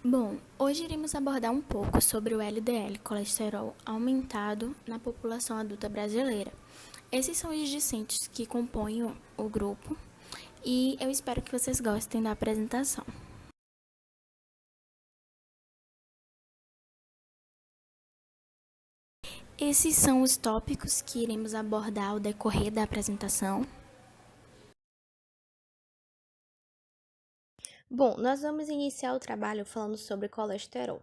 Bom, hoje iremos abordar um pouco sobre o LDL, colesterol aumentado na população adulta brasileira. Esses são os discentes que compõem o grupo e eu espero que vocês gostem da apresentação. Esses são os tópicos que iremos abordar ao decorrer da apresentação. Bom, nós vamos iniciar o trabalho falando sobre colesterol.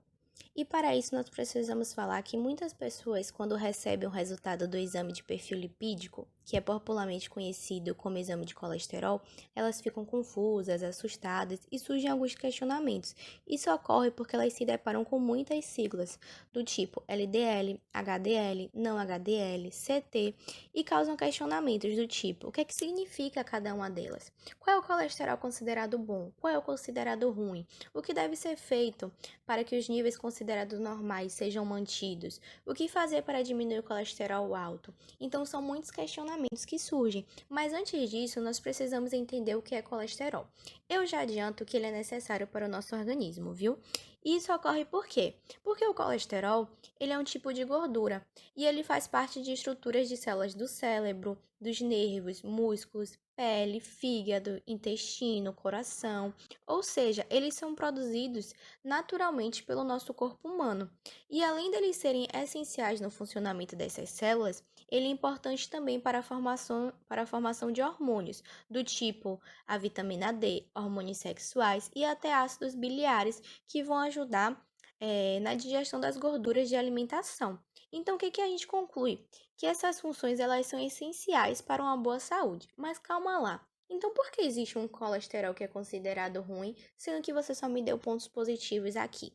E para isso nós precisamos falar que muitas pessoas, quando recebem o resultado do exame de perfil lipídico, que é popularmente conhecido como exame de colesterol, elas ficam confusas, assustadas e surgem alguns questionamentos. Isso ocorre porque elas se deparam com muitas siglas, do tipo LDL, HDL, não HDL, CT, e causam questionamentos do tipo: o que é que significa cada uma delas? Qual é o colesterol considerado bom? Qual é o considerado ruim? O que deve ser feito para que os níveis considerados normais sejam mantidos? O que fazer para diminuir o colesterol alto? Então, são muitos questionamentos que surgem, mas antes disso, nós precisamos entender o que é colesterol. Eu já adianto que ele é necessário para o nosso organismo, viu? E isso ocorre por quê? Porque o colesterol, ele é um tipo de gordura e ele faz parte de estruturas de células do cérebro, dos nervos, músculos, pele, fígado, intestino, coração, ou seja, eles são produzidos naturalmente pelo nosso corpo humano. E além deles serem essenciais no funcionamento dessas células, ele é importante também para a formação de hormônios, do tipo a vitamina D, hormônios sexuais e até ácidos biliares que vão ajudar na digestão das gorduras de alimentação. Então, o que a gente conclui? Que essas funções elas são essenciais para uma boa saúde. Mas calma lá. Então, por que existe um colesterol que é considerado ruim, sendo que você só me deu pontos positivos aqui?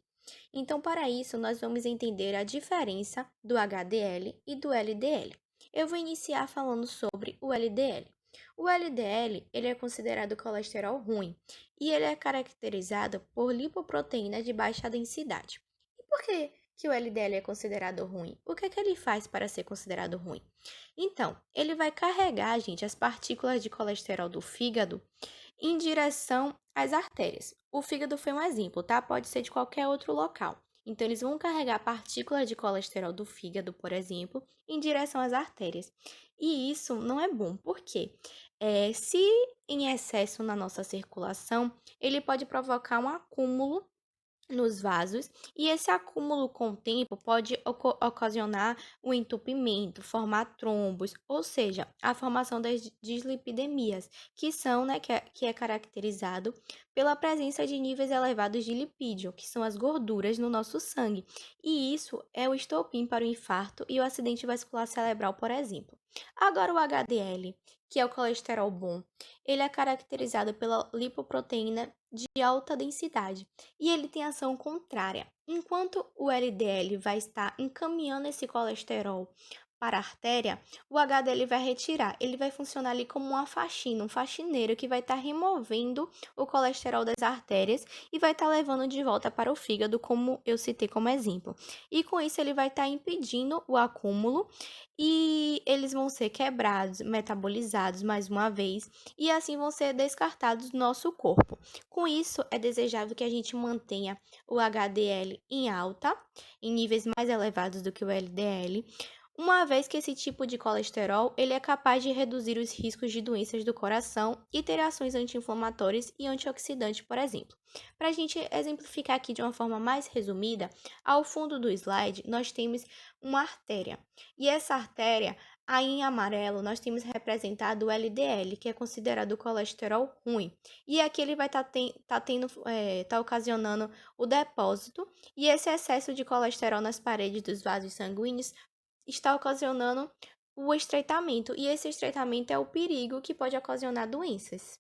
Então, para isso, nós vamos entender a diferença do HDL e do LDL. Eu vou iniciar falando sobre o LDL. O LDL, ele é considerado colesterol ruim e ele é caracterizado por lipoproteínas de baixa densidade. E por que o LDL é considerado ruim? O que ele faz para ser considerado ruim? Então, ele vai carregar, gente, as partículas de colesterol do fígado em direção às artérias. O fígado foi um exemplo, tá? Pode ser de qualquer outro local. Então, eles vão carregar partículas de colesterol do fígado, por exemplo, em direção às artérias. E isso não é bom, por quê? Se em excesso na nossa circulação, ele pode provocar um acúmulo nos vasos, e esse acúmulo com o tempo pode ocasionar o entupimento, formar trombos, ou seja, a formação das dislipidemias, que são, que é caracterizado pela presença de níveis elevados de lipídio, que são as gorduras no nosso sangue, e isso é o estopim para o infarto e o acidente vascular cerebral, por exemplo. Agora o HDL, que é o colesterol bom, ele é caracterizado pela lipoproteína de alta densidade e ele tem ação contrária. Enquanto o LDL vai estar encaminhando esse colesterol para a artéria, o HDL vai retirar. Ele vai funcionar ali como uma faxina, um faxineiro que vai estar removendo o colesterol das artérias e vai estar levando de volta para o fígado, como eu citei como exemplo. E com isso ele vai estar impedindo o acúmulo e eles vão ser quebrados, metabolizados mais uma vez e assim vão ser descartados do nosso corpo. Com isso, é desejável que a gente mantenha o HDL em alta, em níveis mais elevados do que o LDL, uma vez que esse tipo de colesterol ele é capaz de reduzir os riscos de doenças do coração e ter ações anti-inflamatórias e antioxidantes, por exemplo. Para a gente exemplificar aqui de uma forma mais resumida, ao fundo do slide nós temos uma artéria. E essa artéria, aí em amarelo, nós temos representado o LDL, que é considerado o colesterol ruim. E aqui ele vai estar ocasionando o depósito, e esse excesso de colesterol nas paredes dos vasos sanguíneos está ocasionando o estreitamento, e esse estreitamento é o perigo que pode ocasionar doenças.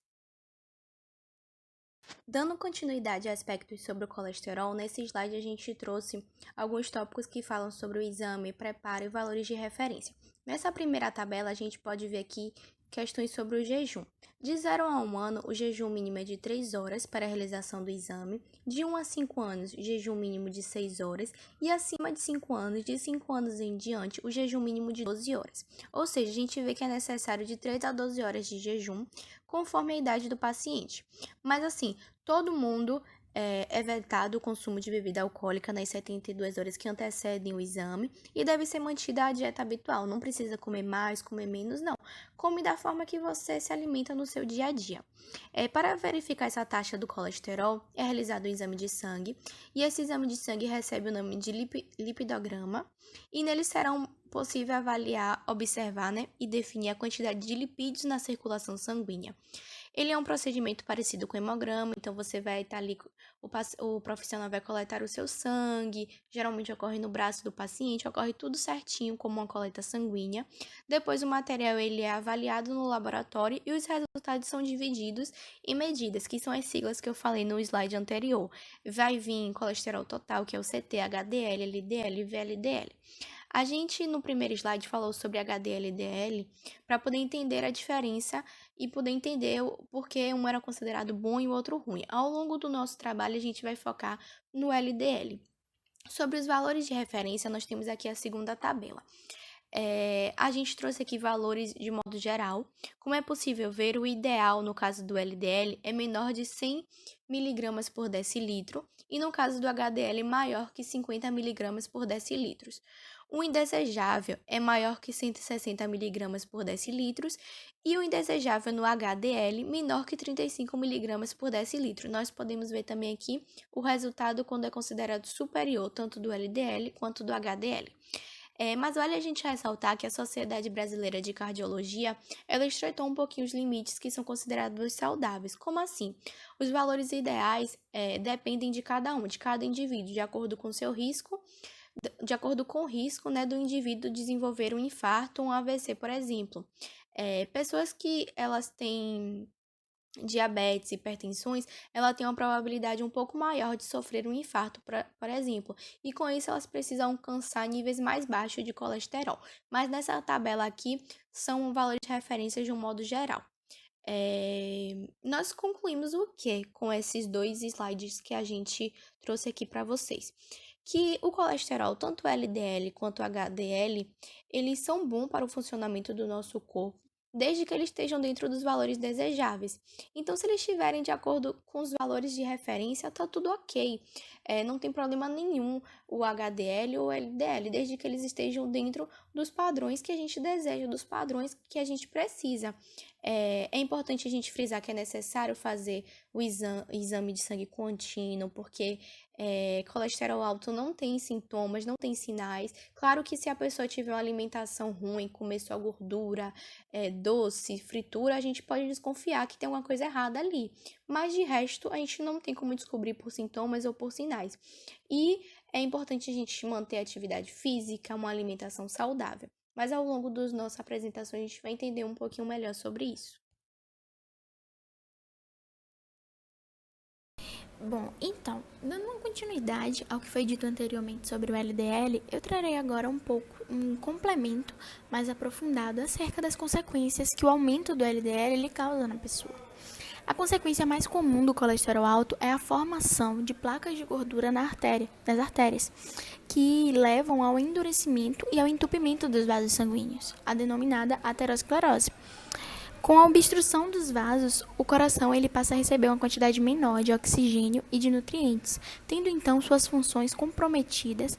Dando continuidade a aspectos sobre o colesterol, nesse slide a gente trouxe alguns tópicos que falam sobre o exame, preparo e valores de referência. Nessa primeira tabela, a gente pode ver aqui questões sobre o jejum. De 0 a 1 ano, o jejum mínimo é de 3 horas para a realização do exame. De 1 a 5 anos, jejum mínimo de 6 horas. E acima de 5 anos, de 5 anos em diante, o jejum mínimo de 12 horas. Ou seja, a gente vê que é necessário de 3 a 12 horas de jejum, conforme a idade do paciente. Mas assim, todo mundo É vetado o consumo de bebida alcoólica nas 72 horas que antecedem o exame e deve ser mantida a dieta habitual. Não precisa comer mais, comer menos, não. Come da forma que você se alimenta no seu dia a dia. Para verificar essa taxa do colesterol, é realizado um exame de sangue e esse exame de sangue recebe o nome de lipidograma e nele será possível avaliar, observar, e definir a quantidade de lipídios na circulação sanguínea. Ele é um procedimento parecido com o hemograma, então você vai estar ali, o profissional vai coletar o seu sangue, geralmente ocorre no braço do paciente, ocorre tudo certinho como uma coleta sanguínea. Depois o material ele é avaliado no laboratório e os resultados são divididos em medidas, que são as siglas que eu falei no slide anterior. Vai vir colesterol total, que é o CT, HDL, LDL e VLDL. A gente, no primeiro slide, falou sobre HDL e LDL para poder entender a diferença e poder entender o porquê um era considerado bom e o outro ruim. Ao longo do nosso trabalho, a gente vai focar no LDL. Sobre os valores de referência, nós temos aqui a segunda tabela. A gente trouxe aqui valores de modo geral. Como é possível ver, o ideal, no caso do LDL, é menor de 100 mg por decilitro e, no caso do HDL, maior que 50 mg por decilitro. O indesejável é maior que 160 mg por decilitro e o indesejável no HDL menor que 35 mg por decilitro. Nós podemos ver também aqui o resultado quando é considerado superior tanto do LDL quanto do HDL. Mas vale a gente ressaltar que a Sociedade Brasileira de Cardiologia, ela estreitou um pouquinho os limites que são considerados saudáveis. Como assim? Os valores ideais dependem de cada indivíduo, de acordo com seu risco, de acordo com o risco, do indivíduo desenvolver um infarto ou um AVC, por exemplo. Pessoas que elas têm diabetes, hipertensões, ela tem uma probabilidade um pouco maior de sofrer um infarto, por exemplo. E com isso elas precisam alcançar níveis mais baixos de colesterol. Mas nessa tabela aqui são valores de referência de um modo geral. Nós concluímos o que com esses dois slides que a gente trouxe aqui para vocês? Que o colesterol, tanto o LDL quanto o HDL, eles são bons para o funcionamento do nosso corpo, desde que eles estejam dentro dos valores desejáveis. Então, se eles estiverem de acordo com os valores de referência, tá tudo ok. Não tem problema nenhum o HDL ou o LDL, desde que eles estejam dentro dos padrões que a gente deseja, dos padrões que a gente precisa. É importante a gente frisar que é necessário fazer o exame de sangue contínuo, porque colesterol alto não tem sintomas, não tem sinais. Claro que se a pessoa tiver uma alimentação ruim, comer só gordura, doce, fritura, a gente pode desconfiar que tem alguma coisa errada ali. Mas de resto, a gente não tem como descobrir por sintomas ou por sinais. E é importante a gente manter a atividade física, uma alimentação saudável. Mas ao longo das nossas apresentações, a gente vai entender um pouquinho melhor sobre isso. Bom, então, dando uma continuidade ao que foi dito anteriormente sobre o LDL, eu trarei agora um complemento mais aprofundado acerca das consequências que o aumento do LDL ele causa na pessoa. A consequência mais comum do colesterol alto é a formação de placas de gordura nas artérias, que levam ao endurecimento e ao entupimento dos vasos sanguíneos, a denominada aterosclerose. Com a obstrução dos vasos, o coração ele passa a receber uma quantidade menor de oxigênio e de nutrientes, tendo então suas funções comprometidas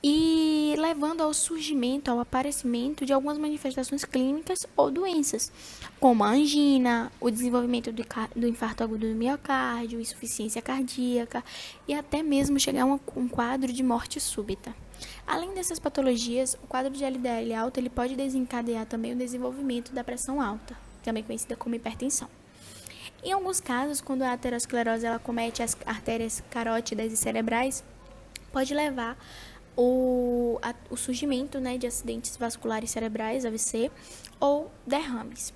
e levando ao surgimento, ao aparecimento de algumas manifestações clínicas ou doenças, como a angina, o desenvolvimento do infarto agudo do miocárdio, insuficiência cardíaca e até mesmo chegar a um quadro de morte súbita. Além dessas patologias, o quadro de LDL alto ele pode desencadear também o desenvolvimento da pressão alta, também conhecida como hipertensão. Em alguns casos, quando a aterosclerose ela comete as artérias carótidas e cerebrais, pode levar o surgimento de acidentes vasculares cerebrais, AVC, ou derrames.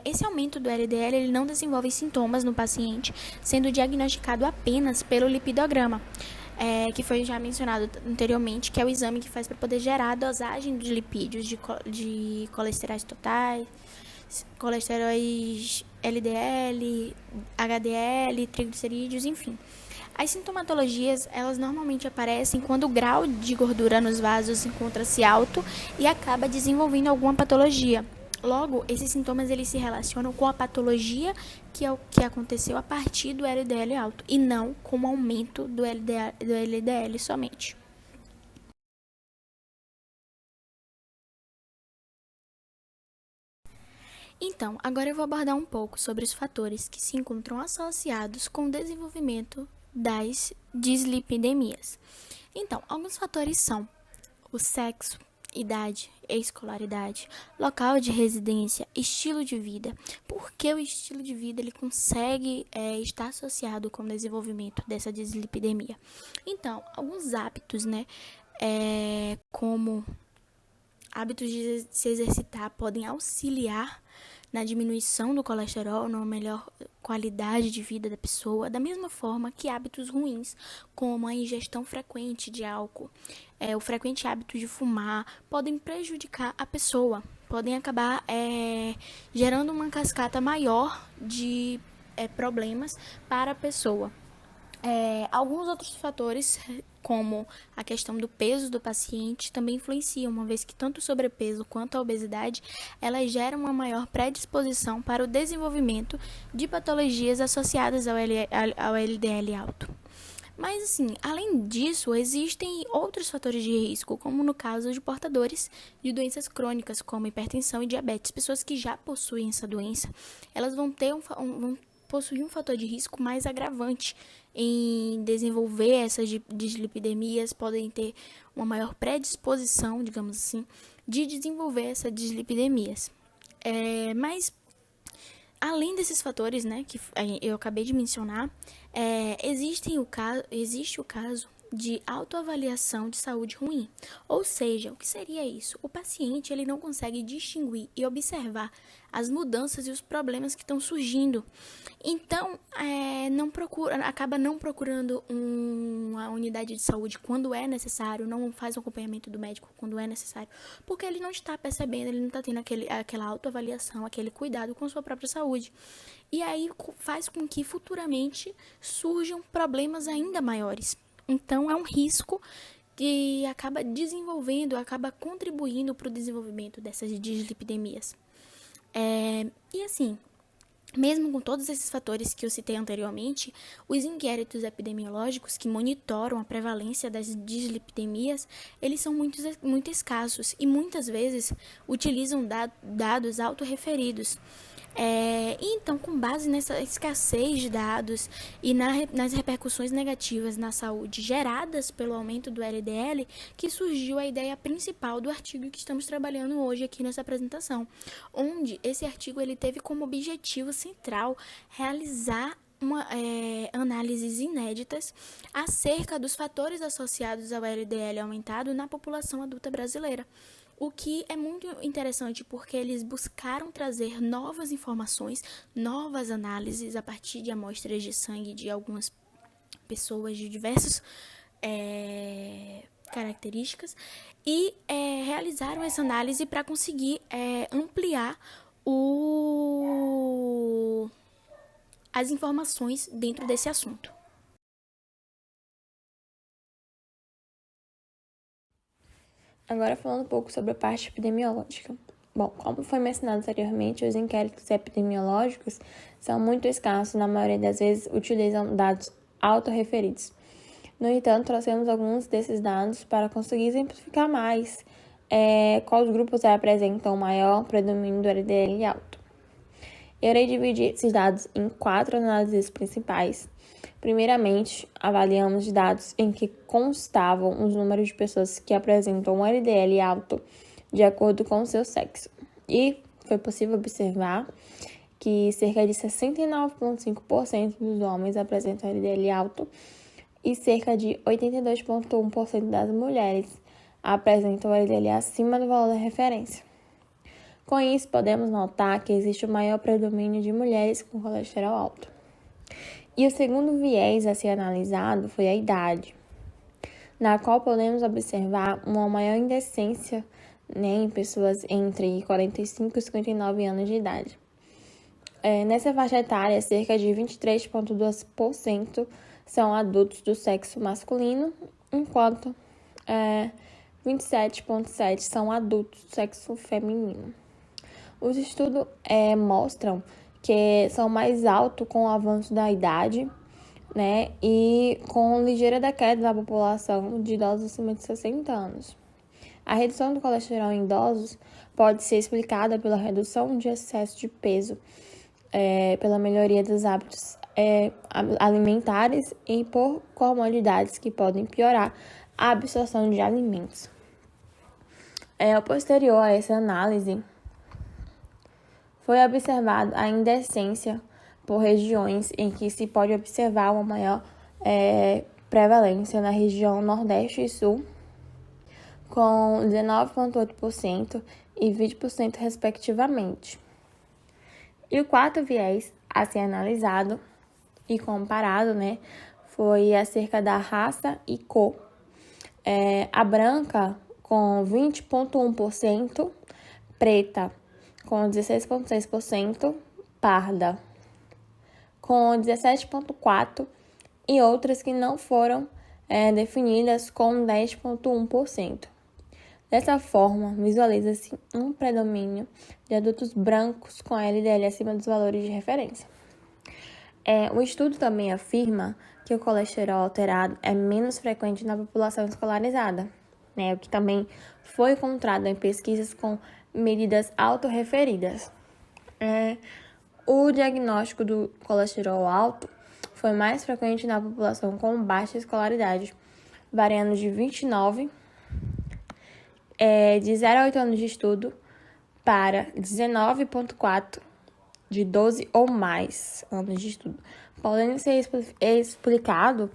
Esse aumento do LDL ele não desenvolve sintomas no paciente, sendo diagnosticado apenas pelo lipidograma, que foi já mencionado anteriormente, que é o exame que faz para poder gerar a dosagem de lipídios, de colesteróis totais, colesteróis LDL, HDL, triglicerídeos, enfim. As sintomatologias, elas normalmente aparecem quando o grau de gordura nos vasos encontra-se alto e acaba desenvolvendo alguma patologia. Logo, esses sintomas eles se relacionam com a patologia que aconteceu a partir do LDL alto e não com o aumento do LDL somente. Então, agora eu vou abordar um pouco sobre os fatores que se encontram associados com o desenvolvimento das dislipidemias. Então, alguns fatores são o sexo, idade, escolaridade, local de residência, estilo de vida. Porque o estilo de vida ele consegue estar associado com o desenvolvimento dessa dislipidemia. Então, alguns hábitos, como hábitos de se exercitar podem auxiliar na diminuição do colesterol, na melhor qualidade de vida da pessoa, da mesma forma que hábitos ruins, como a ingestão frequente de álcool, o frequente hábito de fumar, podem prejudicar a pessoa, podem acabar gerando uma cascata maior de problemas para a pessoa. Alguns outros fatores, como a questão do peso do paciente, também influenciam, uma vez que tanto o sobrepeso quanto a obesidade, elas geram uma maior predisposição para o desenvolvimento de patologias associadas ao LDL alto. Mas, assim, além disso, existem outros fatores de risco, como no caso de portadores de doenças crônicas, como hipertensão e diabetes. Pessoas que já possuem essa doença, elas vão possuir um fator de risco mais agravante em desenvolver essas dislipidemias, podem ter uma maior predisposição, digamos assim, de desenvolver essas dislipidemias. Mas, além desses fatores, que eu acabei de mencionar, existe o caso de autoavaliação de saúde ruim. Ou seja, o que seria isso? O paciente ele não consegue distinguir e observar as mudanças e os problemas que estão surgindo. Então, acaba não procurando uma unidade de saúde quando é necessário, não faz o acompanhamento do médico quando é necessário, porque ele não está percebendo, ele não está tendo aquela autoavaliação, aquele cuidado com sua própria saúde. E aí faz com que futuramente surjam problemas ainda maiores. Então, é um risco que acaba contribuindo para o desenvolvimento dessas dislipidemias. E assim, mesmo com todos esses fatores que eu citei anteriormente, os inquéritos epidemiológicos que monitoram a prevalência das dislipidemias, eles são muito escassos e muitas vezes utilizam dados autorreferidos. Então, com base nessa escassez de dados e nas repercussões negativas na saúde geradas pelo aumento do LDL, que surgiu a ideia principal do artigo que estamos trabalhando hoje aqui nessa apresentação, onde esse artigo ele teve como objetivo central realizar análises inéditas acerca dos fatores associados ao LDL aumentado na população adulta brasileira. O que é muito interessante porque eles buscaram trazer novas informações, novas análises a partir de amostras de sangue de algumas pessoas de diversas características e realizaram essa análise para conseguir ampliar as informações dentro desse assunto. Agora falando um pouco sobre a parte epidemiológica. Bom, como foi mencionado anteriormente, os inquéritos epidemiológicos são muito escassos, na maioria das vezes utilizam dados autorreferidos. No entanto, trouxemos alguns desses dados para conseguir exemplificar mais quais grupos apresentam maior predomínio do LDL alto. Eu irei dividir esses dados em 4 análises principais. Primeiramente, avaliamos dados em que constavam os números de pessoas que apresentam um LDL alto de acordo com o seu sexo. E foi possível observar que cerca de 69,5% dos homens apresentam LDL alto e cerca de 82,1% das mulheres apresentam LDL acima do valor da referência. Com isso, podemos notar que existe o maior predomínio de mulheres com colesterol alto. E o segundo viés a ser analisado foi a idade, na qual podemos observar uma maior indecência em pessoas entre 45 e 59 anos de idade. Nessa faixa etária, cerca de 23,2% são adultos do sexo masculino, enquanto 27,7% são adultos do sexo feminino. Os estudos mostram que são mais altos com o avanço da idade, né, e com ligeira queda da população de idosos acima de 60 anos. A redução do colesterol em idosos pode ser explicada pela redução de excesso de peso, pela melhoria dos hábitos alimentares e por comorbidades que podem piorar a absorção de alimentos. Posterior a essa análise, foi observada a indecência por regiões em que se pode observar uma maior prevalência na região Nordeste e Sul, com 19,8% e 20% respectivamente. E o quarto viés a ser analisado e comparado, né, foi acerca da raça e cor. A branca com 20,1%, preta com 16,6%, parda com 17,4% e outras que não foram definidas com 10,1%. Dessa forma, visualiza-se um predomínio de adultos brancos com LDL acima dos valores de referência. O estudo também afirma que o colesterol alterado é menos frequente na população escolarizada, né, o que também foi encontrado em pesquisas com medidas autorreferidas. O diagnóstico do colesterol alto foi mais frequente na população com baixa escolaridade, variando de 29 de 0 a 8 anos de estudo para 19,4 de 12 ou mais anos de estudo, podendo ser explicado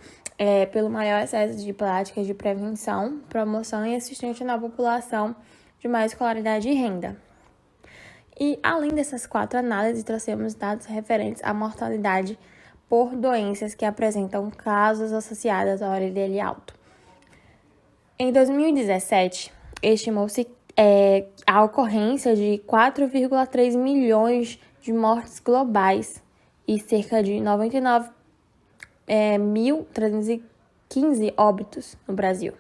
pelo maior excesso de práticas de prevenção, promoção e assistência na população de mais escolaridade e renda. E, além dessas 4 análises, trouxemos dados referentes à mortalidade por doenças que apresentam casos associados ao LDL alto. Em 2017, estimou-se a ocorrência de 4,3 milhões de mortes globais e cerca de 99.315 óbitos no Brasil.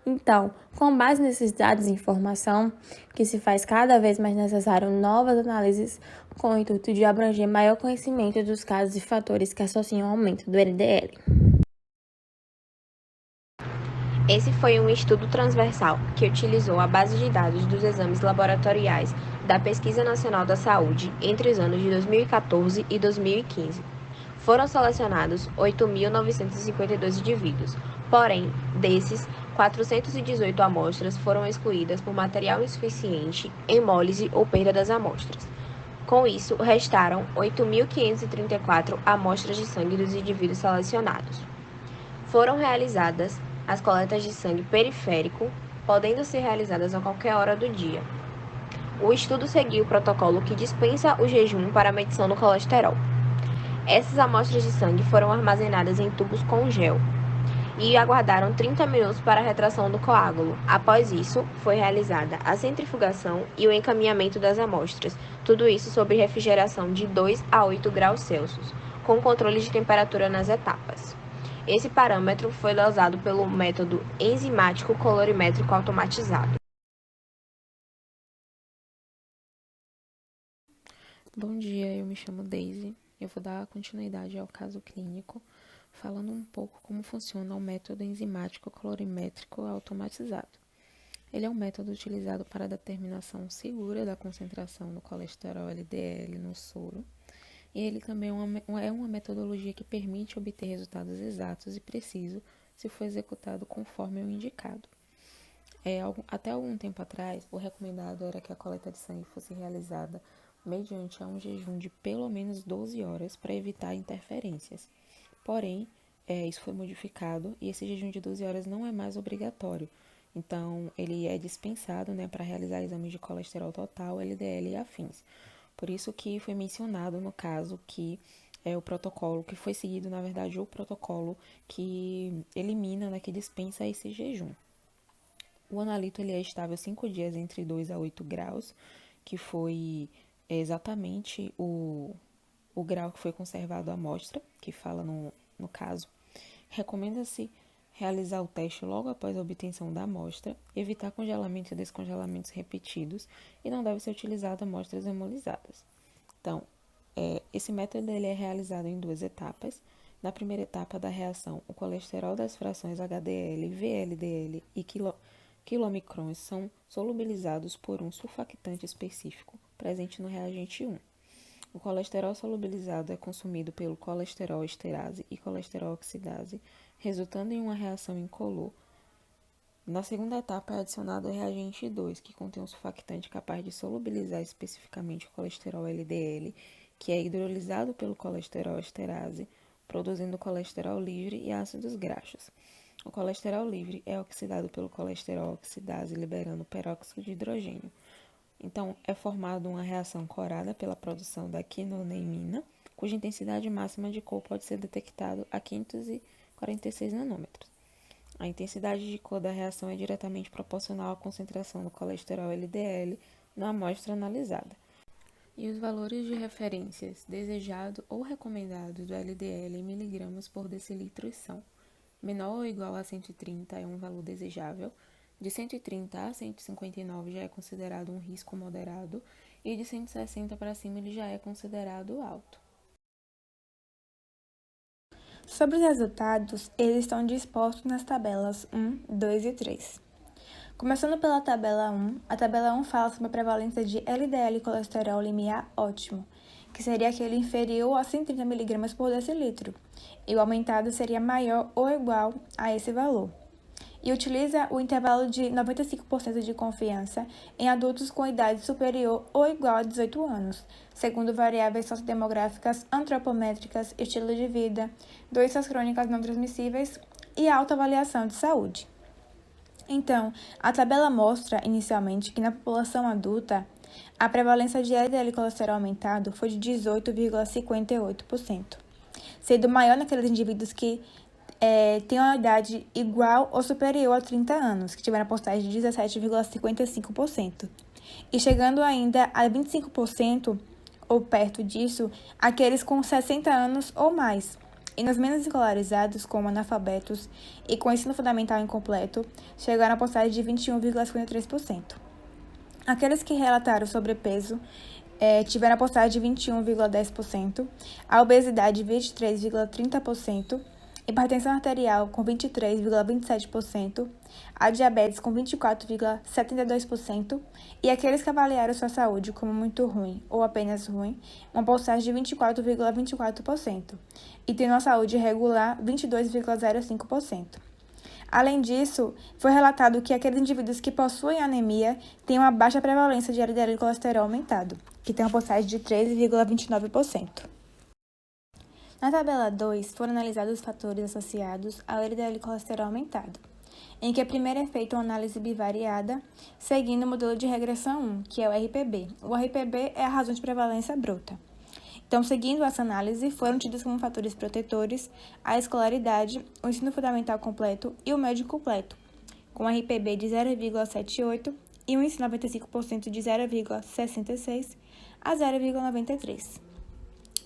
Então, com base nesses dados e informação, que se faz cada vez mais necessário novas análises com o intuito de abranger maior conhecimento dos casos e fatores que associam ao aumento do LDL. Esse foi um estudo transversal que utilizou a base de dados dos exames laboratoriais da Pesquisa Nacional da Saúde entre os anos de 2014 e 2015. Foram selecionados 8.952 indivíduos, porém, desses, 418 amostras foram excluídas por material insuficiente, hemólise ou perda das amostras. Com isso, restaram 8.534 amostras de sangue dos indivíduos selecionados. Foram realizadas as coletas de sangue periférico, podendo ser realizadas a qualquer hora do dia. O estudo seguiu o protocolo que dispensa o jejum para a medição do colesterol. Essas amostras de sangue foram armazenadas em tubos com gel e aguardaram 30 minutos para a retração do coágulo. Após isso, foi realizada a centrifugação e o encaminhamento das amostras, tudo isso sob refrigeração de 2 a 8 graus Celsius, com controle de temperatura nas etapas. Esse parâmetro foi dosado pelo método enzimático colorimétrico automatizado. Bom dia, eu me chamo Daisy. Eu vou dar continuidade ao caso clínico, falando um pouco como funciona o método enzimático colorimétrico automatizado. Ele é um método utilizado para a determinação segura da concentração do colesterol LDL no soro, e ele também é uma metodologia que permite obter resultados exatos e precisos se for executado conforme o indicado. Até algum tempo atrás, o recomendado era que a coleta de sangue fosse realizada mediante um jejum de pelo menos 12 horas para evitar interferências. Porém, isso foi modificado e esse jejum de 12 horas não é mais obrigatório. Então, ele é dispensado, né, para realizar exames de colesterol total, LDL e afins. Por isso que foi mencionado no caso que o protocolo que foi seguido, na verdade, o protocolo que elimina, né, que dispensa esse jejum. O analito ele é estável 5 dias entre 2 a 8 graus, que foi exatamente o grau que foi conservado a amostra, que fala no caso. Recomenda-se realizar o teste logo após a obtenção da amostra, evitar congelamento e descongelamentos repetidos e não deve ser utilizado amostras hemolisadas. Então, esse método ele é realizado em 2 etapas. Na primeira etapa da reação, o colesterol das frações HDL, VLDL e quilomicrons são solubilizados por um surfactante específico presente no reagente 1. O colesterol solubilizado é consumido pelo colesterol esterase e colesterol oxidase, resultando em uma reação incolor. Na segunda etapa é adicionado o reagente 2, que contém um surfactante capaz de solubilizar especificamente o colesterol LDL, que é hidrolisado pelo colesterol esterase, produzindo colesterol livre e ácidos graxos. O colesterol livre é oxidado pelo colesterol oxidase, liberando peróxido de hidrogênio. Então, é formada uma reação corada pela produção da quinoneimina, cuja intensidade máxima de cor pode ser detectada a 546 nanômetros. A intensidade de cor da reação é diretamente proporcional à concentração do colesterol LDL na amostra analisada. E os valores de referências desejado ou recomendado do LDL em miligramas por decilitro são: menor ou igual a 130 é um valor desejável, de 130 a 159 já é considerado um risco moderado e de 160 para cima ele já é considerado alto. Sobre os resultados, eles estão dispostos nas tabelas 1, 2 e 3. Começando pela tabela 1, a tabela 1 fala sobre a prevalência de LDL colesterol limiar ótimo, que seria aquele inferior a 130 mg por decilitro, e o aumentado seria maior ou igual a esse valor. E utiliza o intervalo de 95% de confiança em adultos com idade superior ou igual a 18 anos, segundo variáveis sociodemográficas, antropométricas, estilo de vida, doenças crônicas não transmissíveis e autoavaliação de saúde. Então, a tabela mostra, inicialmente, que na população adulta, a prevalência de LDL colesterol aumentado foi de 18,58%, sendo maior naqueles indivíduos que têm uma idade igual ou superior a 30 anos, que tiveram a porcentagem de 17,55%, e chegando ainda a 25%, ou perto disso, aqueles com 60 anos ou mais. E nos menos escolarizados, como analfabetos e com ensino fundamental incompleto, chegaram a porcentagem de 21,53%. Aqueles que relataram sobrepeso tiveram a porcentagem de 21,10%, a obesidade 23,30%, hipertensão arterial com 23,27%, a diabetes com 24,72% e aqueles que avaliaram sua saúde como muito ruim ou apenas ruim, uma porcentagem de 24,24% e tendo uma saúde regular 22,05%. Além disso, foi relatado que aqueles indivíduos que possuem anemia têm uma baixa prevalência de LDL colesterol aumentado, que tem uma porcentagem de 13,29%. Na tabela 2, foram analisados os fatores associados ao LDL colesterol aumentado, em que a primeira é feita uma análise bivariada, seguindo o modelo de regressão 1, que é o RPB. O RPB é a razão de prevalência bruta. Então, seguindo essa análise, foram tidos como fatores protetores a escolaridade, o ensino fundamental completo e o médio completo, com RPB de 0,78 e um ensino 95% de 0,66 a 0,93.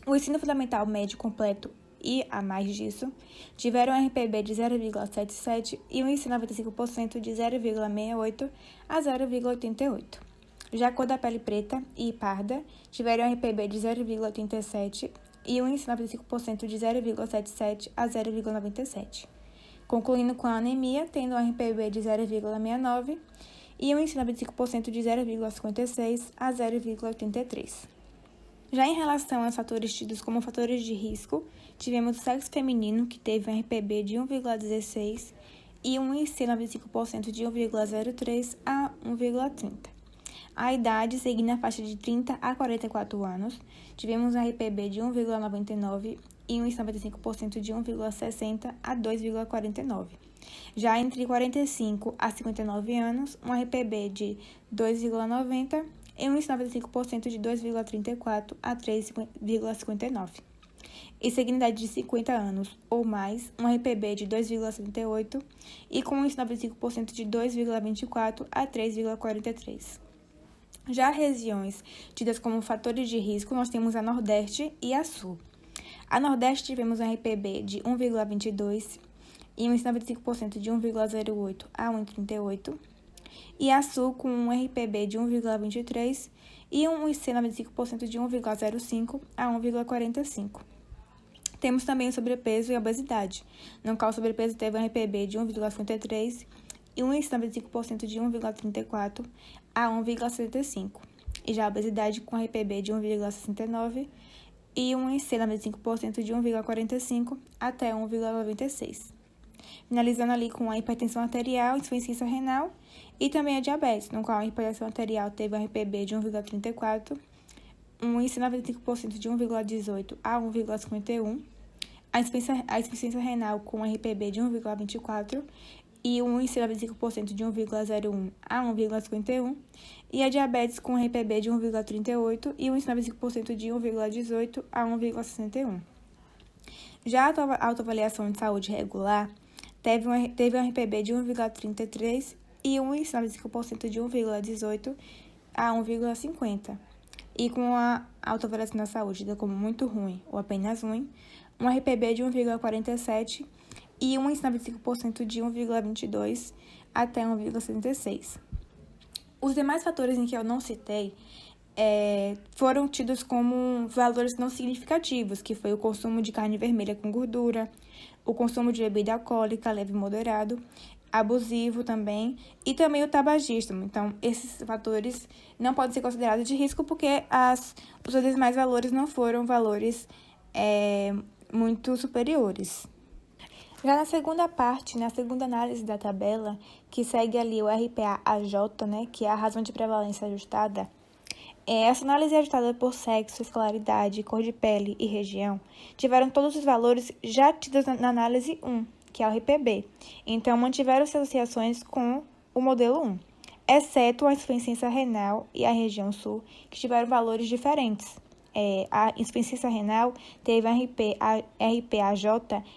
O ensino fundamental médio completo e, a mais disso, tiveram um RPB de 0,77 e um ensino 95% de 0,68 a 0,88. Já a cor da pele preta e parda tiveram um RPB de 0,87 e um índice 95% de 0,77 a 0,97. Concluindo com a anemia, tendo um RPB de 0,69 e um índice 95% de 0,56 a 0,83. Já em relação aos fatores tidos como fatores de risco, tivemos o sexo feminino, que teve um RPB de 1,16 e um índice 95% de 1,03 a 1,30. A idade, seguindo a faixa de 30 a 44 anos, tivemos um RPB de 1,99 e um índice 95% de 1,60 a 2,49. Já entre 45 a 59 anos, um RPB de 2,90 e um índice 95% de 2,34 a 3,59. E seguindo a idade de 50 anos ou mais, um RPB de 2,78 e com um índice 95% de 2,24 a 3,43. Já regiões tidas como fatores de risco, nós temos a Nordeste e a Sul. A Nordeste tivemos um RPB de 1,22 e um índice 95% de 1,08 a 1,38, e a Sul com um RPB de 1,23 e um IC 95% de 1,05 a 1,45. Temos também o sobrepeso e a obesidade, no qual o sobrepeso teve um RPB de 1,53 e um índice 95% de 1,34 a 1,75. E já a obesidade com RPB de 1,69 e um IC 95% de 1,45 até 1,96. Finalizando ali com a hipertensão arterial, insuficiência renal e também a diabetes, no qual a hipertensão arterial teve um RPB de 1,34, um índice 95% de 1,18 a 1,51, a insuficiência renal com RPB de 1,24 e um índice 95% de 1,01 a 1,51, e a diabetes com RPB de 1,38 e um índice 95% de 1,18 a 1,61. Já a autoavaliação de saúde regular teve um RPB de 1,33 e um índice 95% de 1,18 a 1,50. E com a autoavaliação da saúde dita como muito ruim ou apenas ruim, um RPB de 1,47 e um índice 95% de 1,22 até 1,76. Os demais fatores em que eu não citei foram tidos como valores não significativos, que foi o consumo de carne vermelha com gordura, o consumo de bebida alcoólica leve e moderado, abusivo também, e também o tabagismo. Então, esses fatores não podem ser considerados de risco porque os demais valores não foram valores muito superiores. Já na segunda parte, na segunda análise da tabela, que segue ali o RPA-AJ, né, que é a razão de prevalência ajustada, essa análise é ajustada por sexo, escolaridade, cor de pele e região, tiveram todos os valores já tidos na análise 1, que é o RPB. Então, mantiveram-se associações com o modelo 1, exceto a insuficiência renal e a região sul, que tiveram valores diferentes. A insuficiência renal teve RPAJ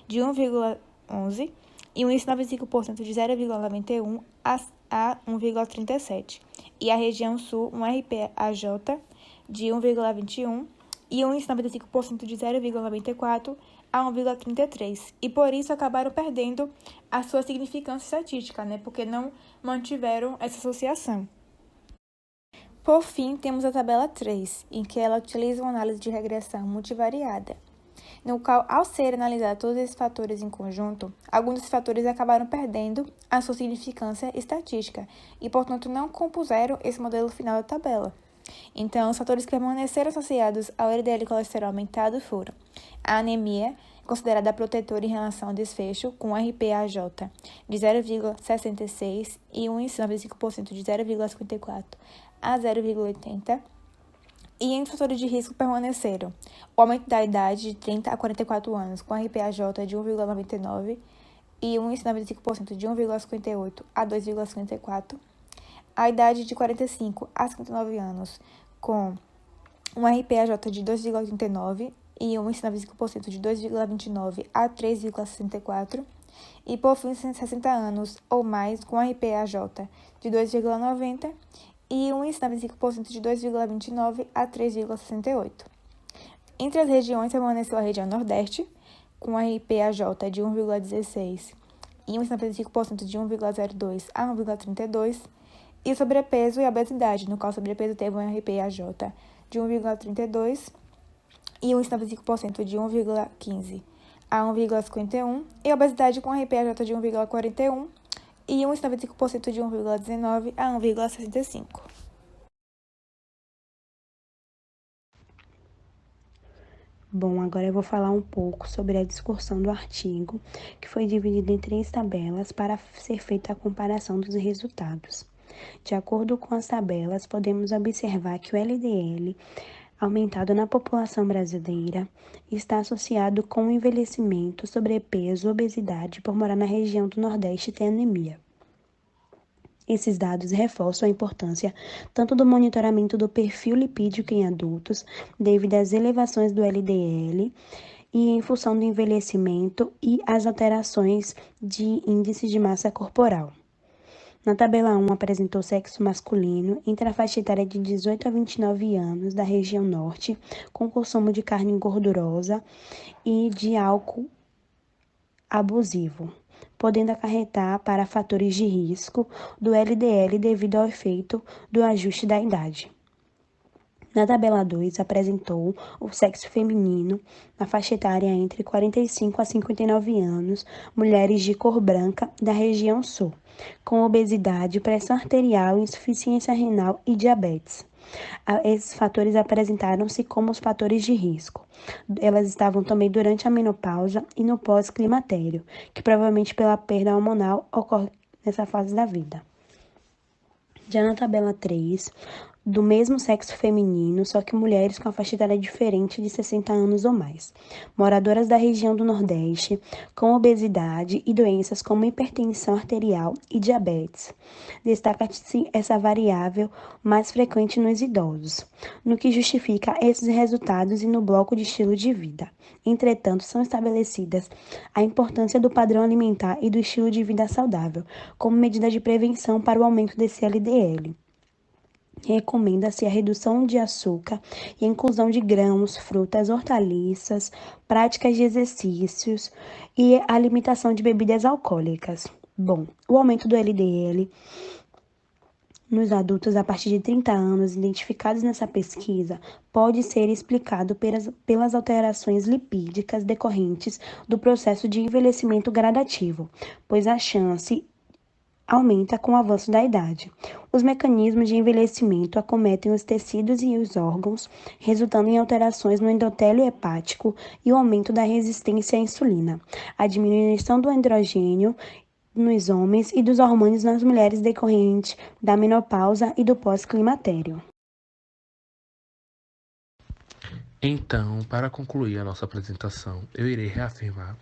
de 1,11 e um índice 95% de 0,91 a 1,37. E a região sul, um RPAJ de 1,21 e um índice 95% de 0,94 a 1,33. E por isso acabaram perdendo a sua significância estatística, né? Porque não mantiveram essa associação. Por fim, temos a tabela 3, em que ela utiliza uma análise de regressão multivariada, no qual, ao ser analisados todos esses fatores em conjunto, alguns desses fatores acabaram perdendo a sua significância estatística e, portanto, não compuseram esse modelo final da tabela. Então, os fatores que permaneceram associados ao LDL colesterol aumentado foram a anemia, considerada protetora em relação ao desfecho, com RPAJ de 0,66 e um índice 95% de 0,54 a 0,80. E entre os fatores de risco permaneceram o aumento da idade de 30 a 44 anos, com RPAJ de 1,99 e um índice 95% de 1,58 a 2,54. A idade de 45 a 59 anos, com um RPAJ de 2,89 e um índice 95% de 2,29 a 3,64. E por fim, 60 anos ou mais, com RPAJ de 2,90 e um índice 95% de 2,29 a 3,68. Entre as regiões, permaneceu a região Nordeste, com RPAJ de 1,16 e um índice 95% de 1,02 a 1,32, e o sobrepeso e a obesidade, no qual o sobrepeso teve um RPAJ de 1,32 e um índice 95% de 1,15 a 1,51, e a obesidade com RPAJ de 1,41 e um índice 95% de 1,19 a 1,65. Bom, agora eu vou falar um pouco sobre a discussão do artigo, que foi dividido em 3 tabelas para ser feita a comparação dos resultados. De acordo com as tabelas, podemos observar que o LDL aumentado na população brasileira está associado com o envelhecimento, sobrepeso, obesidade por morar na região do Nordeste e ter anemia. Esses dados reforçam a importância tanto do monitoramento do perfil lipídico em adultos, devido às elevações do LDL, e em função do envelhecimento e as alterações de índice de massa corporal. Na tabela 1, apresentou sexo masculino entre a faixa etária de 18 a 29 anos da região norte, com consumo de carne gordurosa e de álcool abusivo. podendo acarretar para fatores de risco do LDL devido ao efeito do ajuste da idade. Na tabela 2, apresentou o sexo feminino na faixa etária entre 45 a 59 anos, mulheres de cor branca da região sul, com obesidade, pressão arterial, insuficiência renal e diabetes. Esses fatores apresentaram-se como os fatores de risco. Elas estavam também durante a menopausa e no pós-climatério, que provavelmente pela perda hormonal ocorre nessa fase da vida. Já na tabela 3, do mesmo sexo feminino, só que mulheres com a faixa etária diferente de 60 anos ou mais, moradoras da região do Nordeste, com obesidade e doenças como hipertensão arterial e diabetes. Destaca-se essa variável mais frequente nos idosos, no que justifica esses resultados e no bloco de estilo de vida. Entretanto, são estabelecidas a importância do padrão alimentar e do estilo de vida saudável, como medida de prevenção para o aumento desse LDL. Recomenda-se a redução de açúcar e a inclusão de grãos, frutas, hortaliças, práticas de exercícios e a limitação de bebidas alcoólicas. Bom, o aumento do LDL nos adultos a partir de 30 anos identificados nessa pesquisa pode ser explicado pelas alterações lipídicas decorrentes do processo de envelhecimento gradativo, pois a chance aumenta com o avanço da idade. Os mecanismos de envelhecimento acometem os tecidos e os órgãos, resultando em alterações no endotélio hepático e o aumento da resistência à insulina, a diminuição do androgênio nos homens e dos hormônios nas mulheres decorrente da menopausa e do pós-climatério. Então, para concluir a nossa apresentação, eu irei reafirmar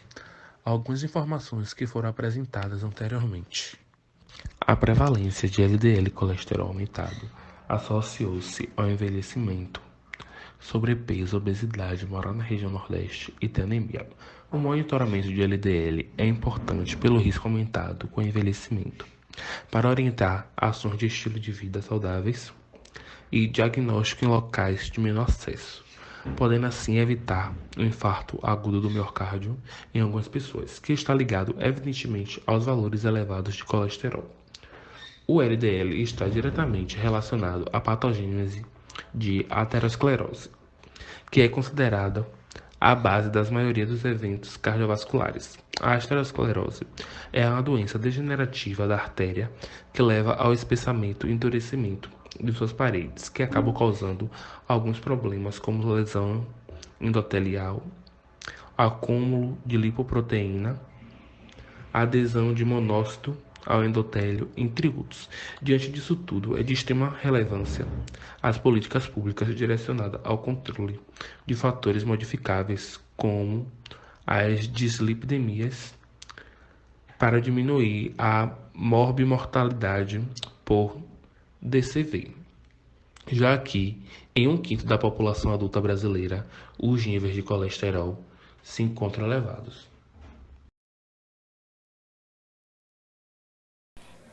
algumas informações que foram apresentadas anteriormente. A prevalência de LDL colesterol aumentado associou-se ao envelhecimento, sobrepeso, obesidade, morar na região Nordeste e ter anemia. O monitoramento de LDL é importante pelo risco aumentado com o envelhecimento, para orientar ações de estilo de vida saudáveis e diagnóstico em locais de menor acesso, podendo assim evitar o infarto agudo do miocárdio em algumas pessoas, que está ligado evidentemente aos valores elevados de colesterol. O LDL está diretamente relacionado à patogênese de aterosclerose, que é considerada a base da maioria dos eventos cardiovasculares. A aterosclerose é uma doença degenerativa da artéria que leva ao espessamento e endurecimento de suas paredes, que acabam causando alguns problemas como lesão endotelial, acúmulo de lipoproteína, adesão de monócito ao endotélio, entre outros. Diante disso tudo, é de extrema relevância as políticas públicas direcionadas ao controle de fatores modificáveis, como as dislipidemias, para diminuir a morbimortalidade por DCV, já que em 1/5 da população adulta brasileira, os níveis de colesterol se encontram elevados.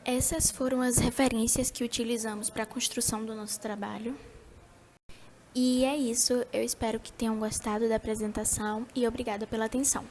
Essas foram as referências que utilizamos para a construção do nosso trabalho. E é isso, eu espero que tenham gostado da apresentação e obrigada pela atenção.